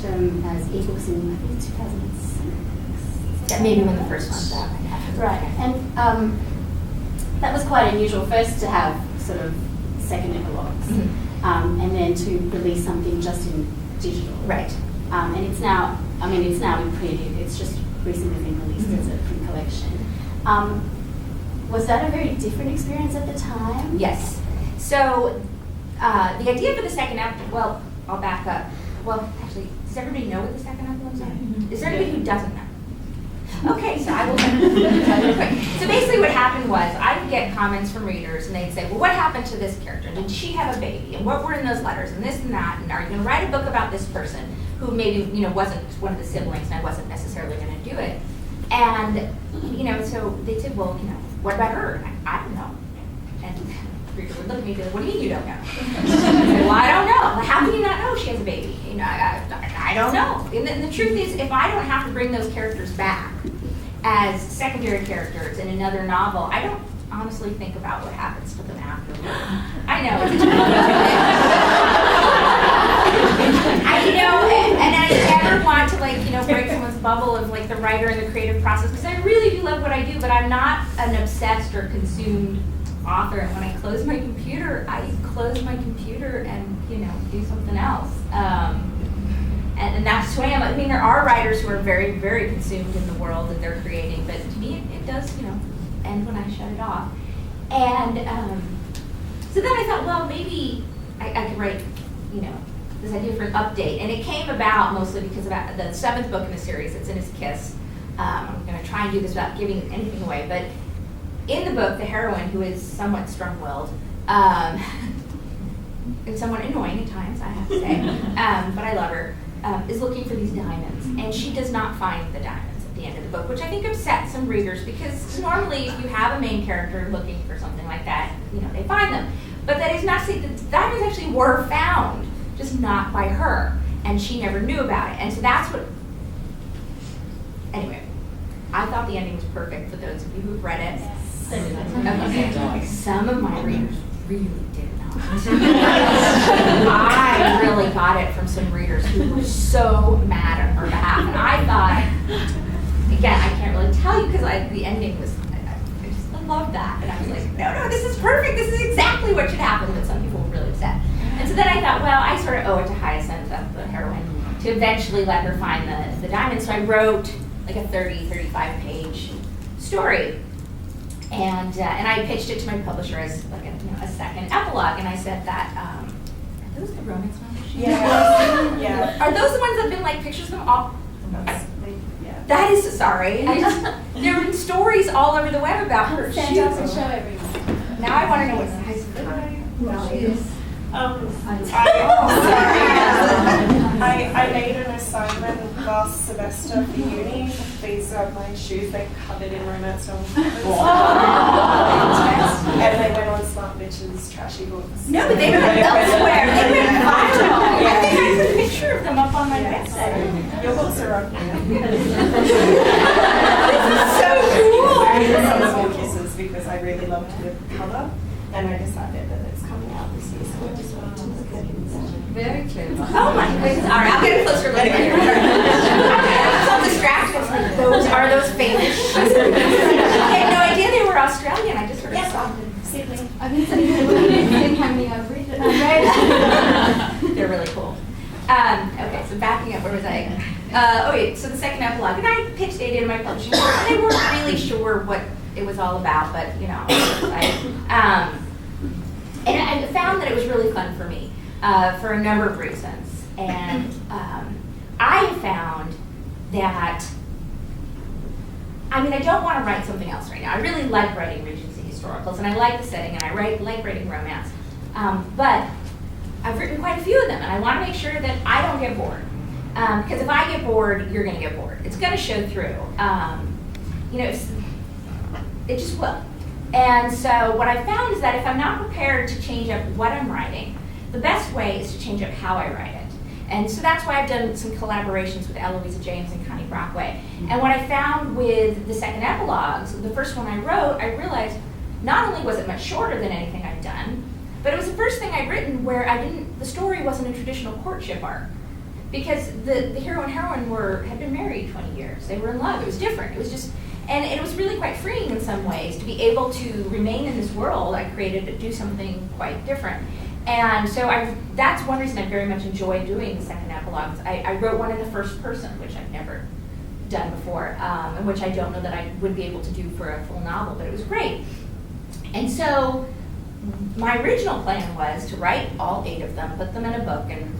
them as ebooks in, I think, 2006. Maybe when the first one's out. Right, and that was quite unusual. First to have sort of second epilogues, and then to release something just in digital. Right. And it's now, it's now in print. It's just recently been released as a print collection. Was that a very different experience at the time? Yes. So the idea for the second epilogue, well, I'll back up. Well, actually, does everybody know what the second epilogues are? Is there anybody who doesn't know? Okay, so I will tell you real quick. So basically what happened was I would get comments from readers and they'd say, well, what happened to this character? Did she have a baby? And what were in those letters? And this and that? And are you going to write a book about this person who maybe, wasn't one of the siblings and I wasn't necessarily going to do it? And, so they said, well, what about her? And I don't know. And the reader would look at me and be like, what do you mean you don't know? I said, well, I don't know. How can you not know she has a baby? I don't know. And the truth is, if I don't have to bring those characters back as secondary characters in another novel, I don't honestly think about what happens to them afterward. I know. And I never want to break someone's bubble of the writer and the creative process, because I really do love what I do, but I'm not an obsessed or consumed author. And when I close my computer, I close my computer and do something else. And that's who I am. There are writers who are very, very consumed in the world that they're creating, but to me, it does, end when I shut it off. And so then I thought, well, maybe I could write, this idea for an update. And it came about mostly because of the 7th book in the series. It's in His Kiss. I'm going to try and do this without giving anything away, but in the book, the heroine, who is somewhat strong-willed, and somewhat annoying at times, I have to say, but I love her, is looking for these diamonds, and she does not find the diamonds at the end of the book, which I think upsets some readers, because normally if you have a main character looking for something like that, they find them. But that is not to say that the diamonds actually were found, just not by her, and she never knew about it. And so that's what, anyway, I thought the ending was perfect for those of you who've read it. Yes. Okay. Some of my readers really did not. I really got it from some readers who were so mad at her behalf. And I thought, again, I can't really tell you because the ending was, I love that. And I was like, no, this is perfect. This is exactly what should happen. But some people were really upset. And so then I thought, well, I sort of owe it to Hyacinth, the heroine, to eventually let her find the diamond. So I wrote a 35 page story. And I pitched it to my publisher as a second epilogue, and I said that are those the romance novels? Yeah. Yeah. Are those the ones that have been pictures of them all? Yeah. That is sorry. There have been stories all over the web about her. Stand up and show everyone. Now I want to know what size of She is. I made an assignment last semester for uni. These are my shoes, they're covered in romance novels. And they went on Smart Bitches Trashy Books. No, but they went elsewhere. They went viral. I think I put a picture of them up on my website. Your books are up here. This is so cool. Some Small Kisses because I really loved the cover. And I decided that it's coming out this year, so I just wanted to look at it. Very clever. Oh my goodness. All right, I'll get a closer look at it. I'm so distracted. Are those famous? I had no idea they were Australian. I just sort of saw them. Sydney. I've been sitting here looking at me. I've read it. They're really cool. Okay, so backing up, where was I? So the second epilogue. And I pitched it in my publishing group, and they weren't really sure what it was all about, but and I found that it was really fun for me for a number of reasons. And I found that, I don't want to write something else right now. I really like writing Regency historicals, and I like the setting, and I like writing romance. But I've written quite a few of them, and I want to make sure that I don't get bored. Because if I get bored, you're going to get bored. It's going to show through. It just will. And so what I found is that if I'm not prepared to change up what I'm writing, the best way is to change up how I write it. And so that's why I've done some collaborations with Eloisa James and Connie Brockway. And what I found with the second epilogues, the first one I wrote, I realized not only was it much shorter than anything I'd done, but it was the first thing I'd written where the story wasn't a traditional courtship arc. because the hero and heroine had been married 20 years. They were in love. It was different. It was just, and it was really quite freeing in some ways to be able to remain in this world I created to do something quite different. And so that's one reason I very much enjoy doing the second epilogues. I wrote one in the first person, which I've never done before, and which I don't know that I would be able to do for a full novel, but it was great. And so my original plan was to write all 8 of them, put them in a book, and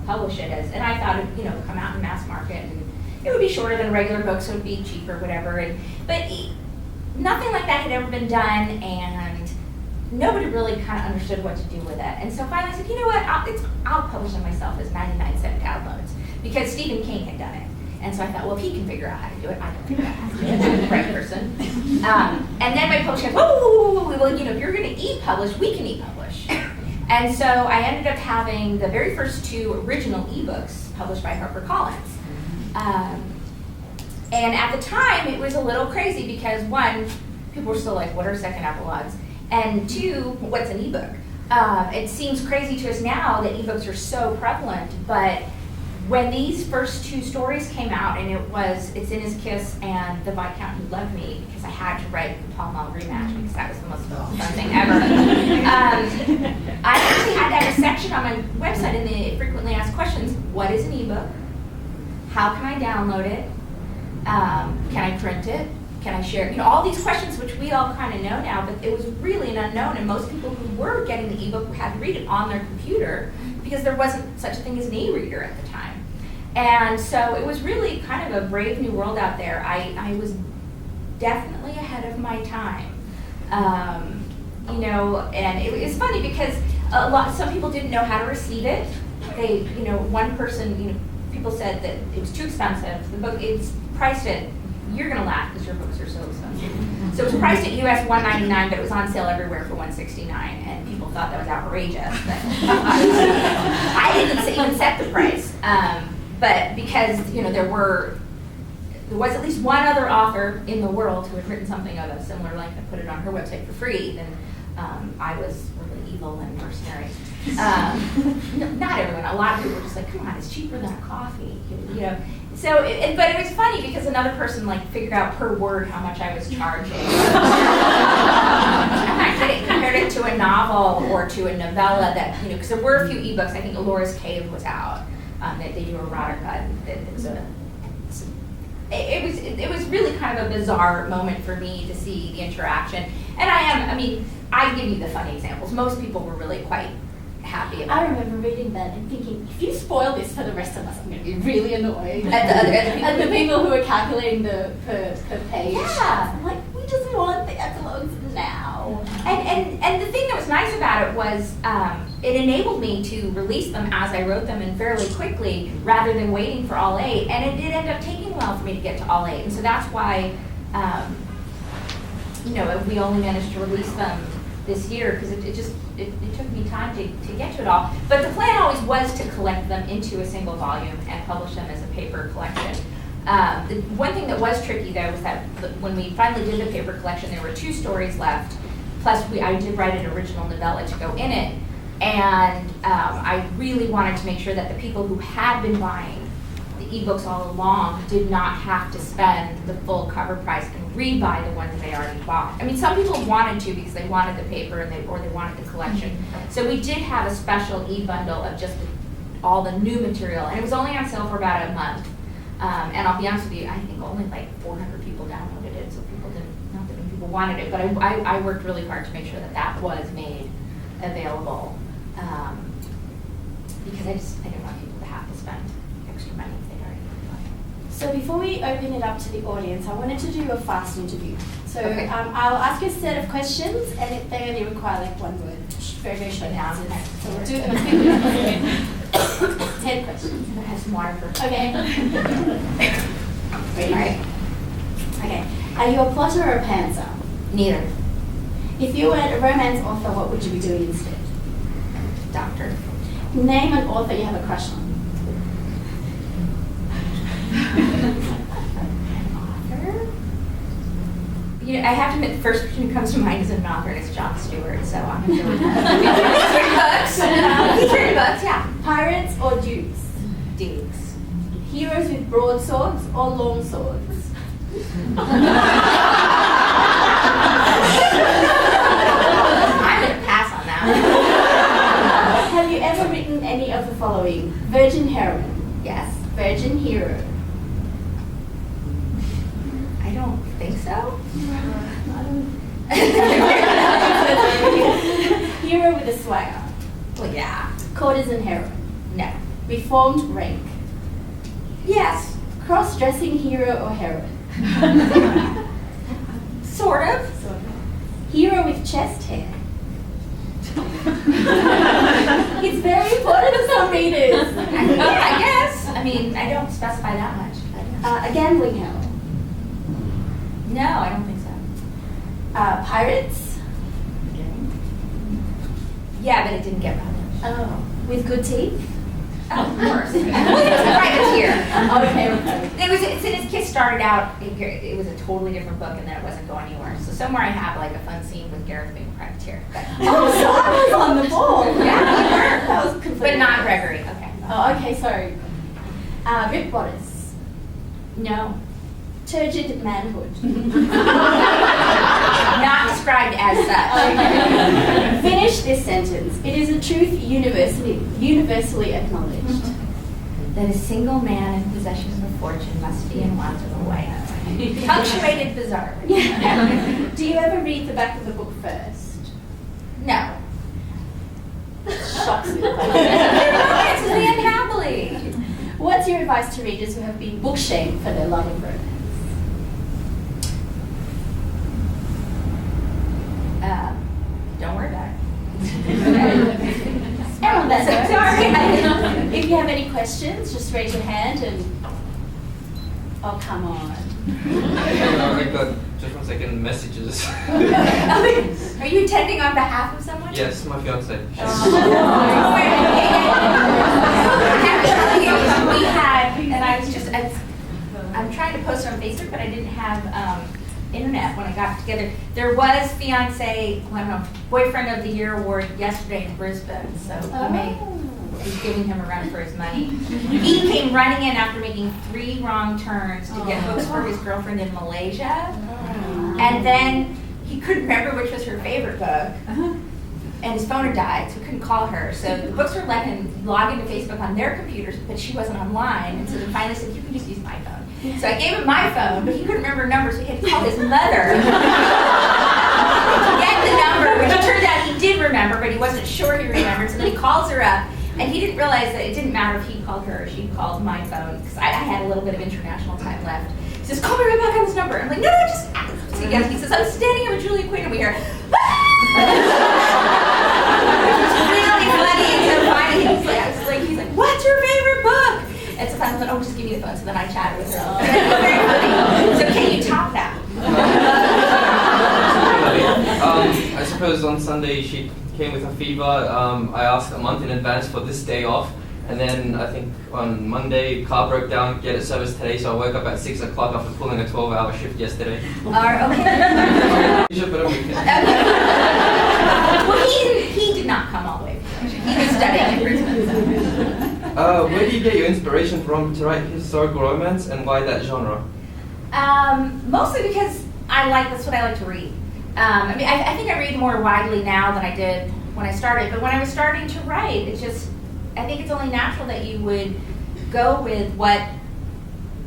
publish it and I thought it'd come out in mass market, and it would be shorter than a regular book, so it'd be cheaper, whatever. But nothing like that had ever been done, and nobody really kind of understood what to do with it. And so finally I said, you know what, I'll publish them myself as 99-cent downloads, because Stephen King had done it. And so I thought, well, if he can figure out how to do it, I can figure out how to do it. I'm the right person. And then my publisher goes, whoa, well, if you're going to e-publish, we can e-publish. And so I ended up having the very first 2 original ebooks published by HarperCollins. And at the time, it was a little crazy because 1, people were still like, what are second epilogues? And 2, what's an ebook? It seems crazy to us now that ebooks are so prevalent, but when these first 2 stories came out, and It's in His Kiss and The Viscount Who Loved Me, because I had to write the Pall Mall rematch because that was the most fun thing ever. I actually had to have a section on my website in the frequently asked questions. What is an ebook? How can I download it? Can I print it? Can I share it? All these questions which we all kind of know now, but it was really an unknown, and most people who were getting the ebook had to read it on their computer because there wasn't such a thing as an e-reader at the time. And so it was really kind of a brave new world out there. I was definitely ahead of my time. And it was funny because some people didn't know how to receive it. They, one person, people said that it was too expensive. The book, it's priced at, you're gonna laugh because your books are so expensive. So it was priced at US $199, but it was on sale everywhere for $169, and people thought that was outrageous. But I didn't even set the price. But because there was at least one other author in the world who had written something of a similar length and put it on her website for free, then I was really evil and mercenary. Not everyone. A lot of people were just like, "Come on, it's cheaper than a coffee," So, but it was funny because another person figured out per word how much I was charging. I'm not kidding. Compared it to a novel or to a novella that because there were a few ebooks. I think Alora's Cave was out. They do erotica. It was really kind of a bizarre moment for me to see the interaction. And I give you the funny examples. Most people were really quite happy about it. I remember reading that and thinking, if you spoil this for the rest of us, I'm going to be really annoyed. At the people who are calculating the per page. Yeah. I'm like, we just want the epilogues now. And the thing that was nice about it was it enabled me to release them as I wrote them and fairly quickly rather than waiting for all 8. And it did end up taking a while for me to get to all 8. And so that's why, we only managed to release them this year because it took me time to get to it all. But the plan always was to collect them into a single volume and publish them as a paper collection. The one thing that was tricky though was that when we finally did the paper collection, there were 2 stories left. Plus, I did write an original novella to go in it, and I really wanted to make sure that the people who had been buying the ebooks all along did not have to spend the full cover price and rebuy the ones they already bought. Some people wanted to because they wanted the paper or they wanted the collection. So we did have a special e-bundle of just all the new material, and it was only on sale for about a month. And I'll be honest with you, I think only 400 people downloaded it, so not that many people wanted it, but I worked really hard to make sure that was made available, because I didn't want people to have to spend extra money if they'd already bought it. So before we open it up to the audience, I wanted to do a fast interview. So Okay. I'll ask you a set of questions, and they only require 1 word, very, very short answers. So we'll do it in a quick 10 questions. And I have some water first. Okay. Ready? All right. Okay. Are you a plotter or a pantser? Neither. If you weren't a romance author, what would you be doing instead? Doctor. Name an author you have a crush on. Author? I have to admit, the first person who comes to mind is an author, and it's Jon Stewart, so I'm going to go with that. He's written books, yeah. Pirates or Dukes? Heroes with broadswords or long swords? I'm gonna pass on that. Have you ever written any of the following? Virgin heroine, Yes. virgin hero, I don't think so. hero with a swagger, Well, yeah. courtesan heroine, No. reformed rank, Yes. cross-dressing hero or heroine, Sort of. hero with chest hair. It's very important to some readers. Yeah, I guess. I mean, I don't specify that much. But A gambling hero, no, I don't think so. pirates, Yeah, but it didn't get published. with good teeth. Oh, of course. Well, he was a privateer. Okay. His started out, it was a totally different book, and then it wasn't going anywhere. So somewhere I have like a fun scene with Gareth being a privateer. But, Oh, so I was on the ball. yeah, you were. That was completely. But not Gregory. Okay. Oh, okay, sorry. Rip bodice, No. turgid manhood. Not described as such. Okay. Finish this sentence. It is a truth universally acknowledged. That a single man in possession of a fortune must be in want of a wife. Punctuated bizarrely. Yeah. Do you ever read the back of the book first? No. Shocks me. Romances end happily. What's your advice to readers who have been book shamed for their love of romance? Don't worry about it. And on that note, Sorry. if you have any questions, just raise your hand and. Oh, come on. I got just 1 second messages. Are you attending on behalf of someone? Yes, my fiance. We had, and I'm trying to post it on Facebook, but I didn't have internet when I got together. There was fiance, well, I don't know, boyfriend of the year award yesterday in Brisbane, so he may be giving him a run for his money. He came running in after making 3 wrong turns to get books for his girlfriend in Malaysia, and then he couldn't remember which was her favorite book. And his phone had died, so he couldn't call her. So the books were letting him log into Facebook on their computers, but she wasn't online. And so they finally said, you can just use my phone. So I gave him my phone, but he couldn't remember her number, so he had to call his mother to get the number, which it turned out he did remember, but he wasn't sure he remembered. So then he calls her up, and he didn't realize that it didn't matter if he called her or she called my phone, because I had a little bit of international time left. He says, call me right back on this number. I'm like, no, just... So he says, I'm standing here with Julia Quinn, and we hear, really funny, and so finally he's like, what's your favorite book? And so finally I went, oh, just give me the phone. So then I chatted with her. Very funny. So can you top that? I suppose on Sunday she came with a fever. I asked a month in advance for this day off. And then I think on Monday, car broke down, get it serviced today, so I woke up at 6 o'clock after pulling a 12-hour shift yesterday. Okay. Usually, but a weekend. Well, he did not come all the way from Malaysia. He was studying in Brisbane. Where do you get your inspiration from to write historical romance, and why that genre? Mostly because that's what I like to read. I mean, I think I read more widely now than I did when I started, but when I was starting to write, I think it's only natural that you would go with what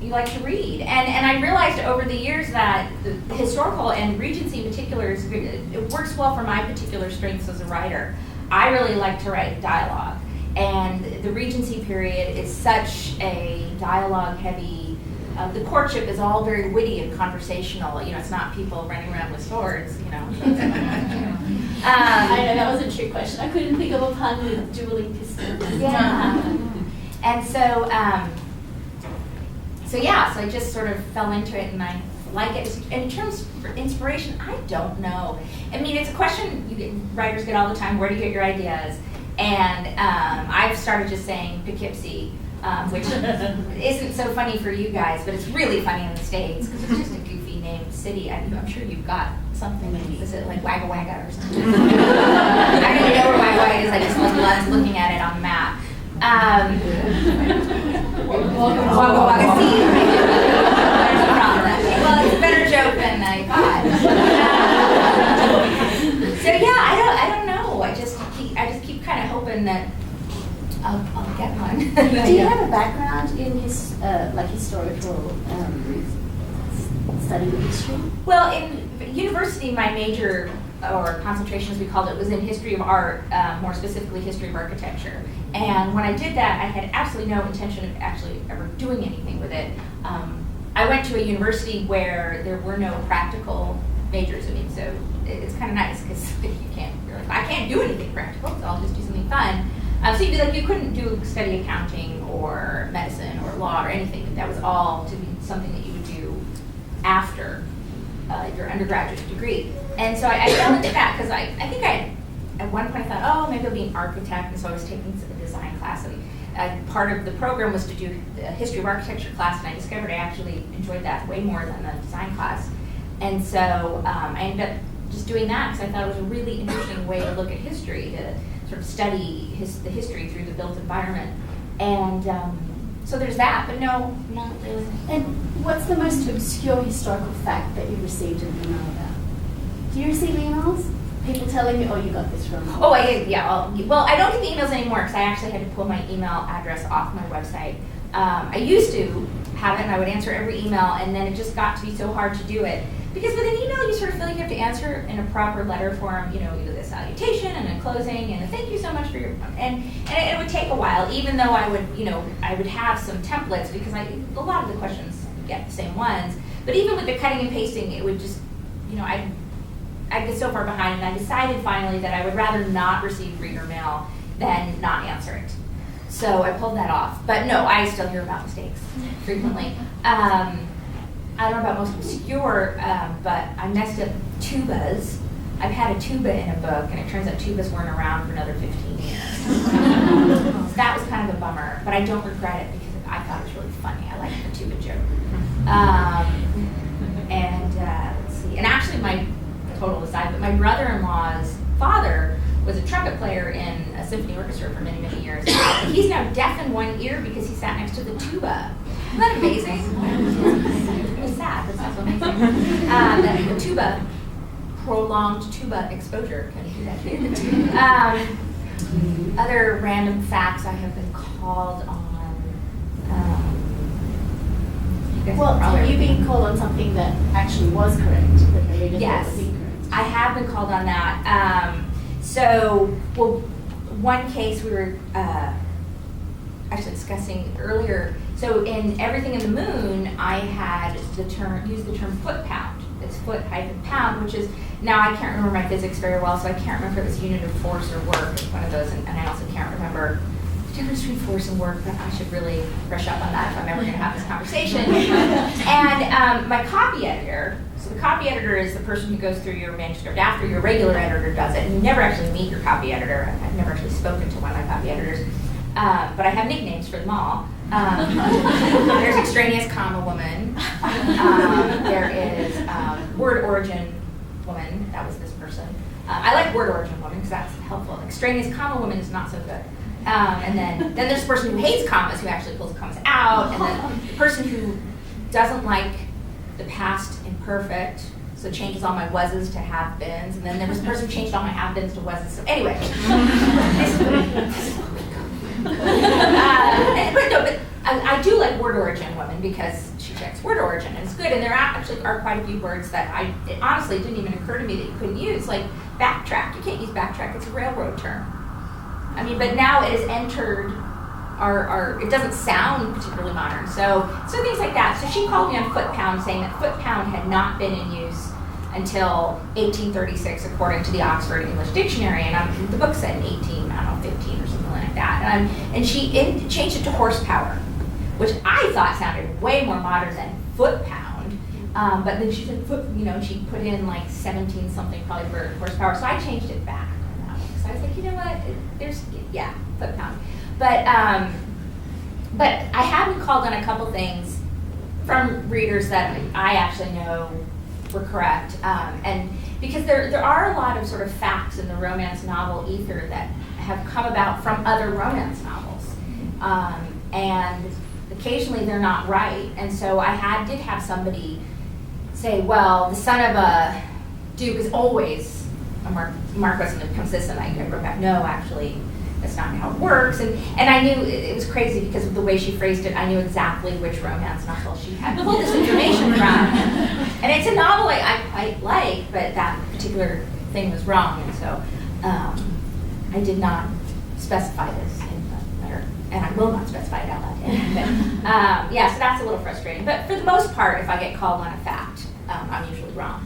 you like to read. And I realized over the years that the historical and Regency in particular, it works well for my particular strengths as a writer. I really like to write dialogue. And the Regency period is such a dialogue-heavy, the courtship is all very witty and conversational. You know, it's not people running around with swords, you know. I know, that was a trick question. I couldn't think of a pun with dueling pistols. Yeah. And so I just sort of fell into it, and I like it. In terms of inspiration, I don't know. I mean, it's a question writers get all the time. Where do you get your ideas? And I've started just saying Poughkeepsie, which isn't so funny for you guys, but it's really funny in the States because it's just a goofy named city. I'm sure you've got something. Is it like Wagga Wagga or something? I don't even know where Wagga Wagga is. I just love looking at it on the map. Wagga Wagga. See, there's a problem. Well, it's a better joke than I thought. So yeah, I don't know. I just keep kind of hoping that I'll get one. Do you have a background in historical study of history? Well, in university, my major, or concentration as we called it, was in history of art, more specifically history of architecture. And when I did that, I had absolutely no intention of actually ever doing anything with it. I went to a university where there were no practical majors. I mean, so it's kind of nice because I can't do anything practical, so I'll just do something fun. So you couldn't study accounting or medicine or law or anything. That was all to be something that you would do after your undergraduate degree. And so I fell into that because I think at one point I thought, oh, maybe I'll be an architect, and so I was taking a design class, and part of the program was to do a history of architecture class, and I discovered I actually enjoyed that way more than the design class. And so I ended up just doing that because I thought it was a really interesting way to look at history, to sort of study the history through the built environment. And so there's that, but no, not really. And what's the most obscure historical fact that you received an email about? Do you receive emails? People telling you, oh, you got this from... Oh, well, I don't get the emails anymore because I actually had to pull my email address off my website. I used to have it, and I would answer every email, and then it just got to be so hard to do it. Because with an email, you sort of feel like you have to answer in a proper letter form, either a salutation and a closing and a thank you so much for your... And it would take a while, even though I would have some templates, because a lot of the questions get the same ones. But even with the cutting and pasting, it would just, I'd get so far behind, and I decided finally that I would rather not receive reader mail than not answer it. So I pulled that off. But no, I still hear about mistakes frequently. I don't know about most obscure, but I messed up tubas. I've had a tuba in a book, and it turns out tubas weren't around for another 15 years. So that was kind of a bummer, but I don't regret it because I thought it was really funny. I liked the tuba joke. Let's see. And actually, my total aside, but my brother-in-law's father was a trumpet player in a symphony orchestra for many, many years. He's now deaf in one ear because he sat next to the tuba. Isn't that amazing? It's sad, but that's amazing. The tuba, prolonged tuba exposure can do that too. Other random facts I have been called on. Well, have you been called on something that actually was correct, that the reader thought was incorrect? I have been called on that. One case we were actually discussing earlier. So in Everything in the Moon, I had used the term foot pound. It's foot hyphen pound, which is, now I can't remember my physics very well, so I can't remember if it was unit of force or work. It's one of those, and I also can't remember the difference between force and work, but I should really brush up on that if I'm ever going to have this conversation. And my copy editor, so the copy editor is the person who goes through your manuscript after your regular editor does it. And you never actually meet your copy editor. I've never actually spoken to one of my copy editors, but I have nicknames for them all. There's extraneous comma woman. There is word origin woman. That was this person. I like word origin woman because that's helpful. Extraneous comma woman is not so good. And then there's the person who hates commas, who actually pulls commas out, and then the person who doesn't like the past imperfect, so changes all my was's to have beens, and then there was the person who changed all my have beens to was's. So anyway, but I do like word origin women because she checks word origin, and it's good. And there actually are quite a few words that it honestly didn't even occur to me that you couldn't use, like backtrack. You can't use backtrack; it's a railroad term. I mean, but now it has entered it doesn't sound particularly modern. So things like that. So she called me on foot pound, saying that foot pound had not been in use until 1836, according to the Oxford English Dictionary. And the book said in 15 or something like that. And she changed it to horsepower, which I thought sounded way more modern than foot pound. But then she said she put in like 17 something probably for horsepower. So I changed it back. So I was like, you know what? Foot pound. But I have been called on a couple things from readers that I actually know were correct, and because there are a lot of sort of facts in the romance novel ether that have come about from other romance novels, and the occasionally they're not right. And so I did have somebody say, well, the son of a duke is always a Marquess, and it becomes this, and I wrote back, no, actually, that's not how it works. And I knew it was crazy because of the way she phrased it. I knew exactly which romance novel she had pulled this information from. And it's a novel I quite like, but that particular thing was wrong. And so I did not specify this in the letter, and I will not specify it out loud. But, yeah, so that's a little frustrating. But for the most part, if I get called on a fact, I'm usually wrong.